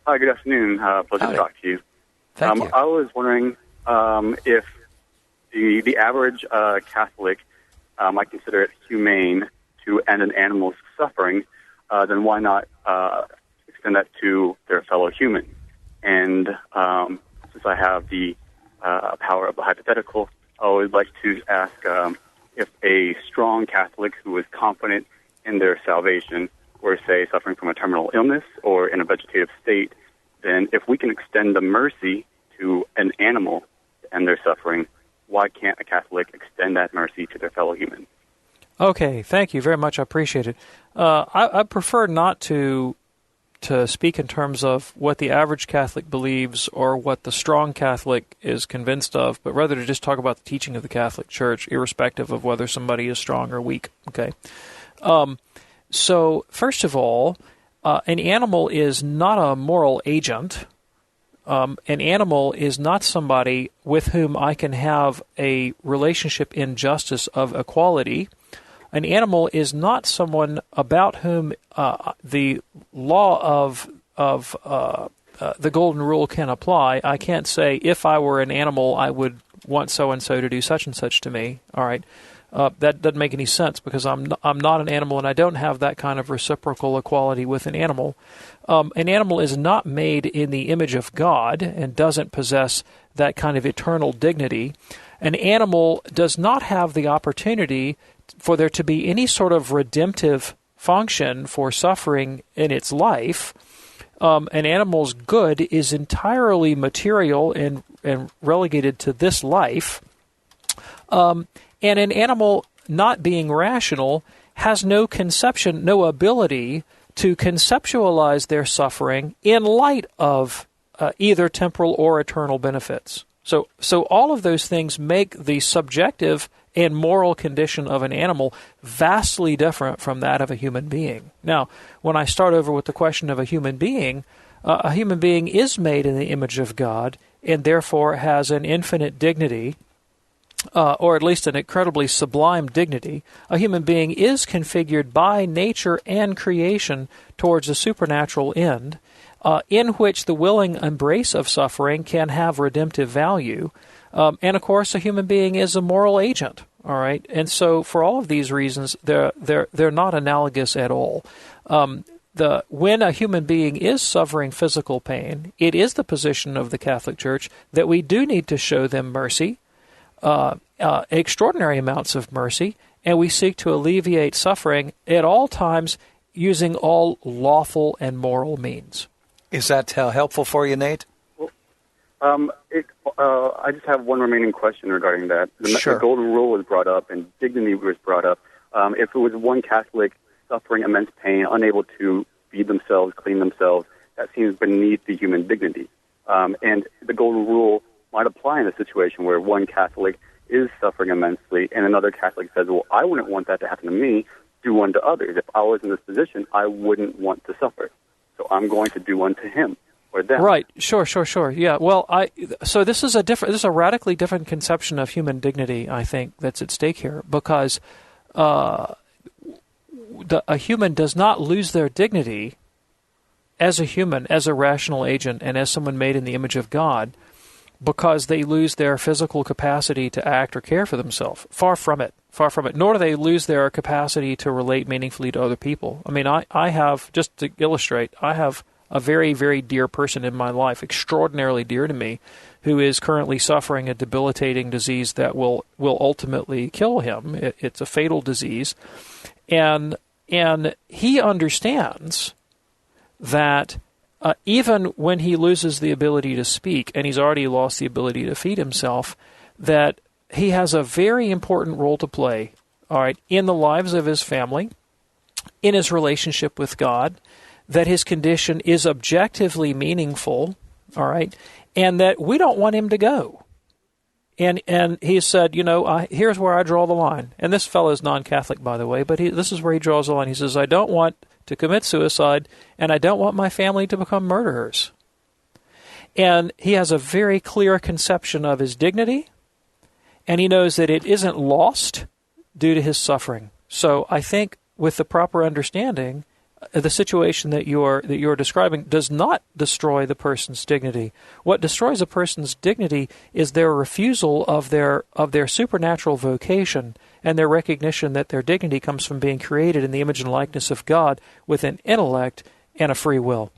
Hi, good afternoon. Pleasure to talk to you. Thank you. I was wondering if the average Catholic might consider it humane to end an animal's suffering, then why not extend that to their fellow human? And since I have the power of the hypothetical, I would like to ask if a strong Catholic who is confident in their salvation were, say, suffering from a terminal illness or in a vegetative state, then if we can extend the mercy to an animal to end their suffering, why can't a Catholic extend that mercy to their fellow human? Okay, thank you very much. I appreciate it. I prefer not to speak in terms of what the average Catholic believes or what the strong Catholic is convinced of, but rather to just talk about the teaching of the Catholic Church, irrespective of whether somebody is strong or weak. Okay. So, first of all, an animal is not a moral agent. An animal is not somebody with whom I can have a relationship in justice of equality. An animal is not someone about whom the law of the golden rule can apply. I can't say, if I were an animal, I would want so-and-so to do such and such to me. All right. That doesn't make any sense because I'm not an animal and I don't have that kind of reciprocal equality with an animal. An animal is not made in the image of God and doesn't possess that kind of eternal dignity. An animal does not have the opportunity for there to be any sort of redemptive function for suffering in its life. An animal's good is entirely material and relegated to this life. And an animal, not being rational, has no conception, no ability to conceptualize their suffering in light of either temporal or eternal benefits. So all of those things make the subjective and moral condition of an animal vastly different from that of a human being. Now, when I start over with the question of a human being is made in the image of God and therefore has an infinite dignity, or at least an incredibly sublime dignity. A human being is configured by nature and creation towards a supernatural end, in which the willing embrace of suffering can have redemptive value. And of course, a human being is a moral agent. All right, and so for all of these reasons, they're not analogous at all. When a human being is suffering physical pain, it is the position of the Catholic Church that we do need to show them mercy. Extraordinary amounts of mercy, and we seek to alleviate suffering at all times using all lawful and moral means. Is that helpful for you, Nate? Well, I just have one remaining question regarding that. Sure. The golden rule was brought up, and dignity was brought up. If it was one Catholic suffering immense pain, unable to feed themselves, clean themselves, that seems beneath the human dignity. And the golden rule might apply in a situation where one Catholic is suffering immensely and another Catholic says, well, I wouldn't want that to happen to me, do one to others. If I was in this position, I wouldn't want to suffer. So I'm going to do one to him or them. Right. Sure. Yeah. Well, so this is a radically different conception of human dignity, I think, that's at stake here, because a human does not lose their dignity as a human, as a rational agent, and as someone made in the image of God, because they lose their physical capacity to act or care for themselves. Far from it. Nor do they lose their capacity to relate meaningfully to other people. I mean, I have, just to illustrate, I have a very, very dear person in my life, extraordinarily dear to me, who is currently suffering a debilitating disease that will ultimately kill him. It's a fatal disease. And he understands that even when he loses the ability to speak, and he's already lost the ability to feed himself, that he has a very important role to play, all right, in the lives of his family, in his relationship with God, that his condition is objectively meaningful, all right, and that we don't want him to go. And he said, here's where I draw the line. And this fellow is non-Catholic, by the way, but this is where he draws the line. He says, I don't want to commit suicide, and I don't want my family to become murderers. And he has a very clear conception of his dignity, and he knows that it isn't lost due to his suffering. So I think with the proper understanding, the situation that you're describing does not destroy the person's dignity. What destroys a person's dignity is their refusal of their supernatural vocation and their recognition that their dignity comes from being created in the image and likeness of God with an intellect and a free will.